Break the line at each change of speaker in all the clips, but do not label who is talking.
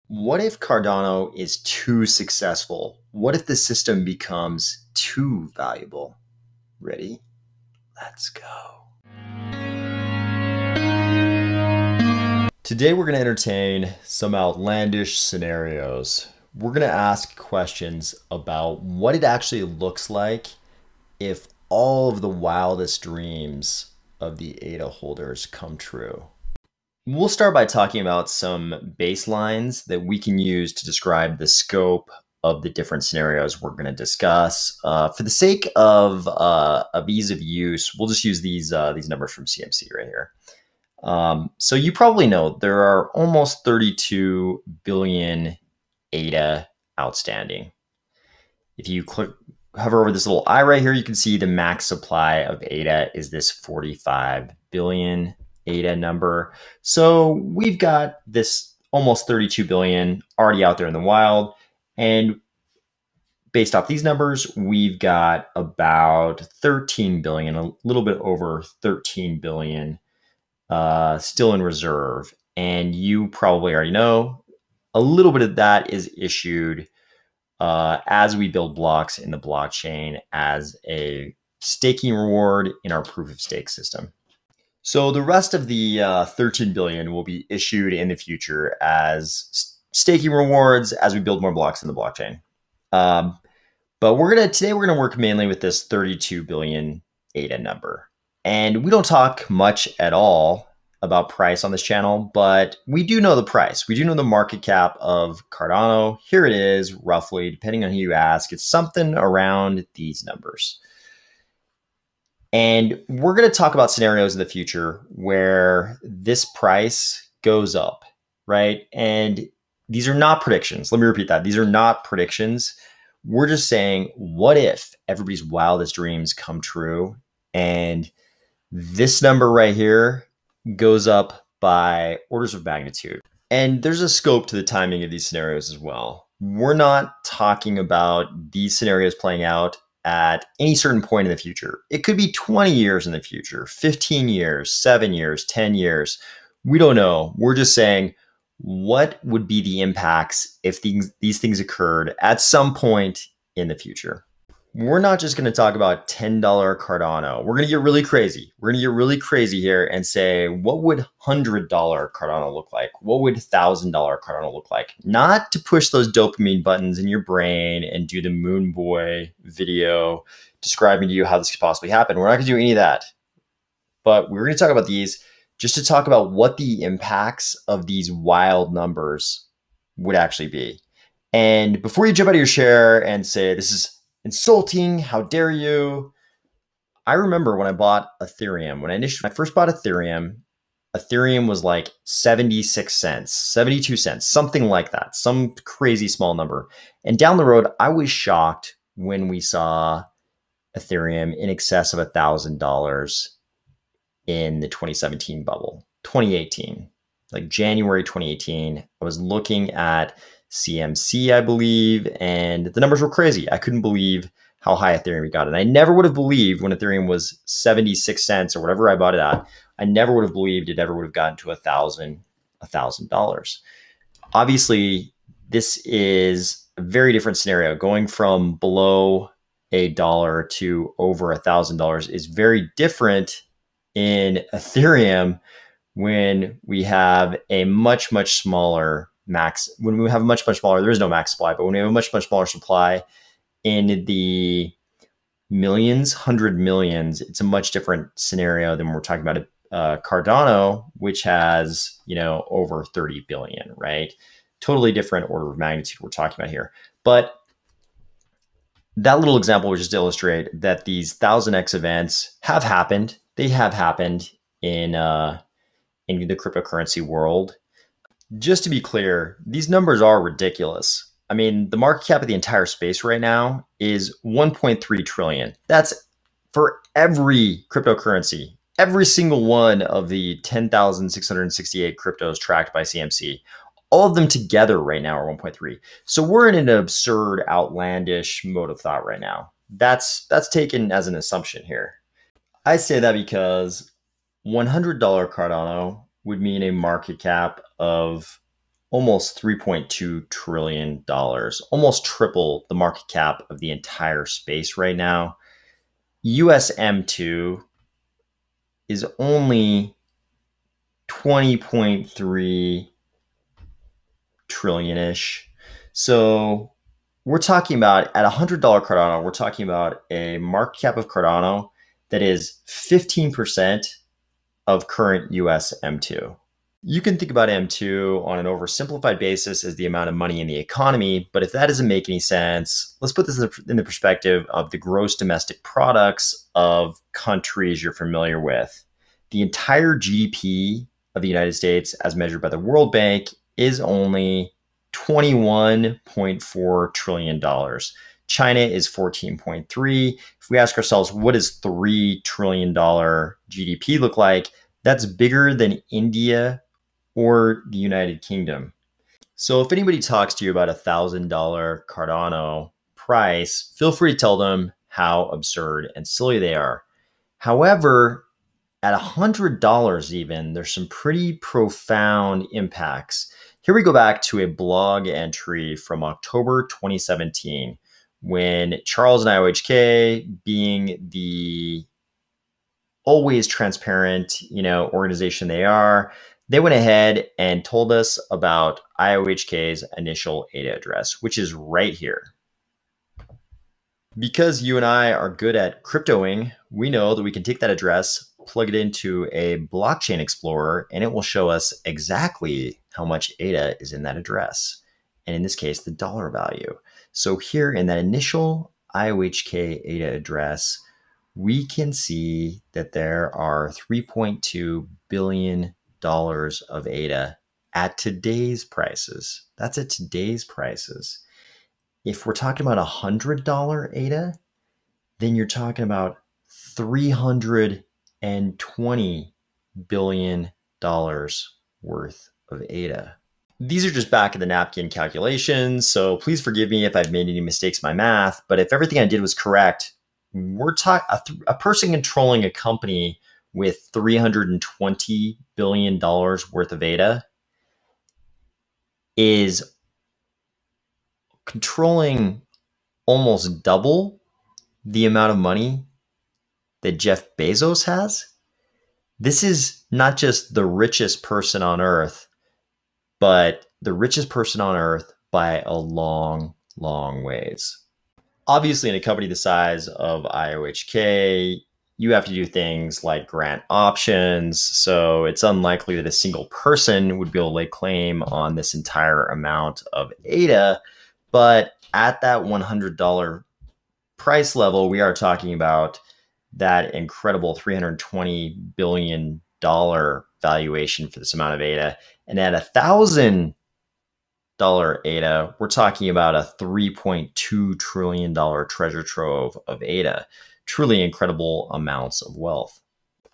What if Cardano is too successful? What if the system becomes too valuable? Ready? Let's go. Today we're going to entertain some outlandish scenarios. We're going to ask questions about what it actually looks like if all of the wildest dreams of the ADA holders come true. We'll start by talking about some baselines that we can use to describe the scope of the different scenarios we're going to discuss. For the sake of ease of use, we'll just use these numbers from CMC right here. So you probably know there are almost 32 billion ADA outstanding. If you hover over this little eye right here, you can see the max supply of ADA is this 45 billion ADA number. So we've got this almost 32 billion already out there in the wild. And based off these numbers, we've got about 13 billion, a little bit over 13 billion still in reserve. And you probably already know a little bit of that is issued as we build blocks in the blockchain as a staking reward in our proof of stake system. So the rest of the 13 billion will be issued in the future as staking rewards as we build more blocks in the blockchain. But today we're gonna work mainly with this 32 billion ADA number. And we don't talk much at all about price on this channel, but we do know the price. We do know the market cap of Cardano. Here it is, roughly, depending on who you ask. It's something around these numbers. And we're going to talk about scenarios in the future where this price goes up, right? And these are not predictions. Let me repeat that. These are not predictions. We're just saying, what if everybody's wildest dreams come true and this number right here goes up by orders of magnitude? And there's a scope to the timing of these scenarios as well. We're not talking about these scenarios playing out at any certain point in the future. It could be 20 years in the future, 15 years, 7 years, 10 years. We don't know. We're just saying, what would be the impacts if these things occurred at some point in the future? We're not just going to talk about $10 Cardano. We're going to get really crazy. We're going to get really crazy here and say, what would $100 Cardano look like? What would $1,000 Cardano look like? Not to push those dopamine buttons in your brain and do the Moon Boy video describing to you how this could possibly happen. We're not going to do any of that. But we're going to talk about these just to talk about what the impacts of these wild numbers would actually be. And before you jump out of your chair and say, this is insulting, how dare you? I remember when I bought Ethereum, when I first bought Ethereum was like 76 cents, 72 cents, something like that, some crazy small number. And down the road, I was shocked when we saw Ethereum in excess of $1,000 in the 2017 bubble, 2018, like January 2018. I was looking at CMC, I believe, and the numbers were crazy. I couldn't believe how high Ethereum got. And I never would have believed when Ethereum was 76 cents or whatever I bought it at, I never would have believed it ever would have gotten to $1,000. Obviously, this is a very different scenario. Going from below $1 to over $1,000 is very different in Ethereum when we have a much smaller max. When we have a much smaller, there is no max supply, but when we have a much smaller supply in the millions, 100 millions, it's a much different scenario than we're talking about Cardano, which has, over 30 billion, right? Totally different order of magnitude we're talking about here. But that little example would just illustrate that these 1000x events have happened. They have happened in the cryptocurrency world. Just to be clear, these numbers are ridiculous. I mean, the market cap of the entire space right now is 1.3 trillion. That's for every cryptocurrency, every single one of the 10,668 cryptos tracked by CMC. All of them together right now are 1.3. So we're in an absurd, outlandish mode of thought right now. That's taken as an assumption here. I say that because $100 Cardano would mean a market cap of almost $3.2 trillion, almost triple the market cap of the entire space right now. US M2 is only 20.3 trillion-ish. So we're talking about at $100 Cardano, we're talking about a market cap of Cardano that is 15% of current US M2. You can think about M2 on an oversimplified basis as the amount of money in the economy, but if that doesn't make any sense, let's put this in the perspective of the gross domestic products of countries you're familiar with. The entire GDP of the United States, as measured by the World Bank, is only $21.4 trillion. China is 14.3. If we ask ourselves, what does $3 trillion GDP look like? That's bigger than India or the United Kingdom. So if anybody talks to you about $1,000 Cardano price, feel free to tell them how absurd and silly they are. However, at $100 even, there's some pretty profound impacts. Here we go back to a blog entry from October 2017 when Charles and IOHK, being the always transparent, organization they are, they went ahead and told us about IOHK's initial ADA address, which is right here. Because you and I are good at cryptoing, we know that we can take that address, plug it into a blockchain explorer, and it will show us exactly how much ADA is in that address. And in this case, the dollar value. So here in that initial IOHK ADA address, we can see that there are $3.2 billion of ADA at today's prices. That's at today's prices. If we're talking about $100 ADA, then you're talking about $320 billion worth of ADA. These are just back of the napkin calculations, so please forgive me if I've made any mistakes in my math, but if everything I did was correct, we're talking a person controlling a company with $320 billion worth of ADA is controlling almost double the amount of money that Jeff Bezos has. This is not just the richest person on earth, but the richest person on earth by a long, long ways. Obviously, in a company the size of IOHK, you have to do things like grant options. So it's unlikely that a single person would be able to lay claim on this entire amount of ADA. But at that $100 price level, we are talking about that incredible $320 billion valuation for this amount of ADA. And at $1,000 ADA, we're talking about a $3.2 trillion treasure trove of ADA. Truly incredible amounts of wealth.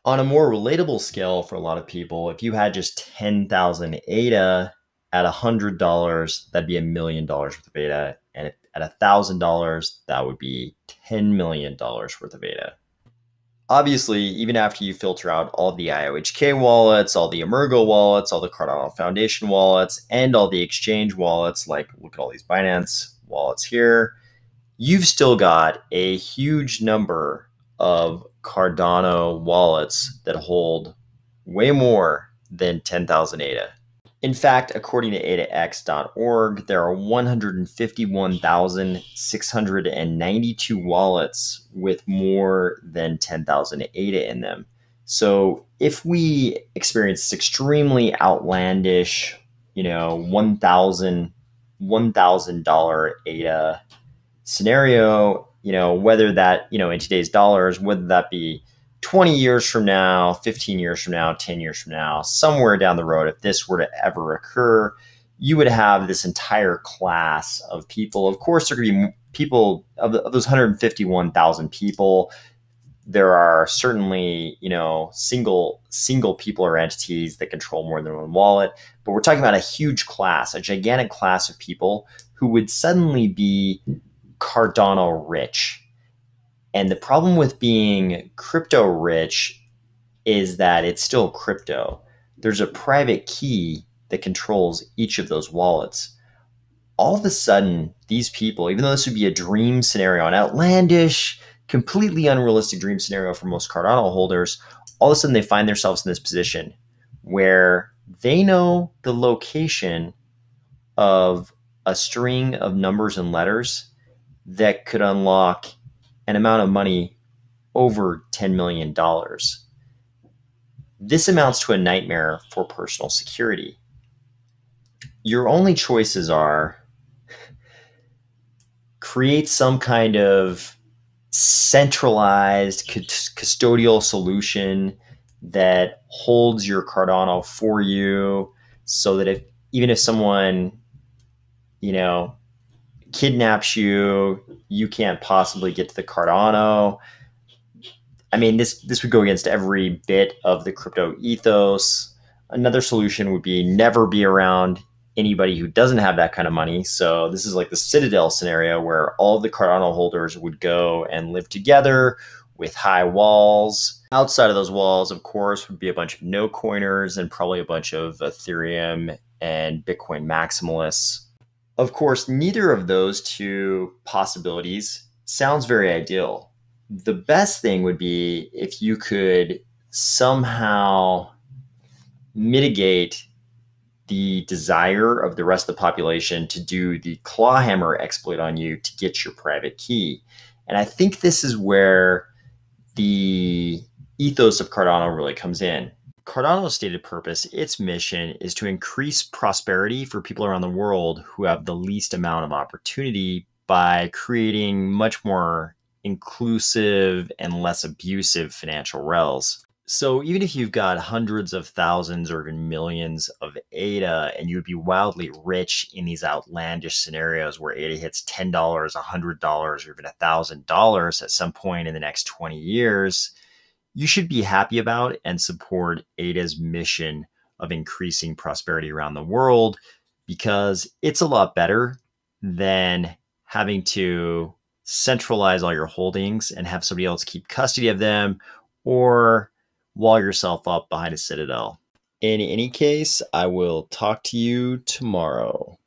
On a more relatable scale for a lot of people, if you had just 10,000 ADA at $100, that'd be $1 million worth of ADA. And at $1,000, that would be $10 million worth of ADA. Obviously, even after you filter out all the IOHK wallets, all the Emergo wallets, all the Cardano Foundation wallets, and all the exchange wallets, like look at all these Binance wallets here, you've still got a huge number of Cardano wallets that hold way more than 10,000 ADA. In fact, according to ADAX.org, there are 151,692 wallets with more than 10,000 ADA in them. So if we experience this extremely outlandish, $1,000 ADA scenario, whether that, in today's dollars, whether that be 20 years from now, 15 years from now, 10 years from now, somewhere down the road, if this were to ever occur, you would have this entire class of people. Of course, there could be people of those 151,000 people. There are certainly, single people or entities that control more than one wallet. But we're talking about a huge class, a gigantic class of people who would suddenly be Cardano rich. And the problem with being crypto rich is that it's still crypto. There's a private key that controls each of those wallets. All of a sudden, these people, even though this would be a dream scenario, an outlandish, completely unrealistic dream scenario for most Cardano holders, all of a sudden they find themselves in this position where they know the location of a string of numbers and letters that could unlock an amount of money over $10 million. This amounts to a nightmare for personal security. Your only choices are create some kind of centralized custodial solution that holds your Cardano for you, so that even if someone, kidnaps you, you can't possibly get to the Cardano. I mean, this would go against every bit of the crypto ethos. Another solution would be never be around anybody who doesn't have that kind of money. So this is like the Citadel scenario where all of the Cardano holders would go and live together with high walls. Outside of those walls, of course, would be a bunch of no coiners and probably a bunch of Ethereum and Bitcoin maximalists. Of course, neither of those two possibilities sounds very ideal. The best thing would be if you could somehow mitigate the desire of the rest of the population to do the clawhammer exploit on you to get your private key. And I think this is where the ethos of Cardano really comes in. Cardano's stated purpose, its mission, is to increase prosperity for people around the world who have the least amount of opportunity by creating much more inclusive and less abusive financial rails. So even if you've got hundreds of thousands or even millions of ADA, and you would be wildly rich in these outlandish scenarios where ADA hits $10, $100, or even $1,000 at some point in the next 20 years, you should be happy about and support ADA's mission of increasing prosperity around the world, because it's a lot better than having to centralize all your holdings and have somebody else keep custody of them, or wall yourself up behind a citadel. In any case, I will talk to you tomorrow.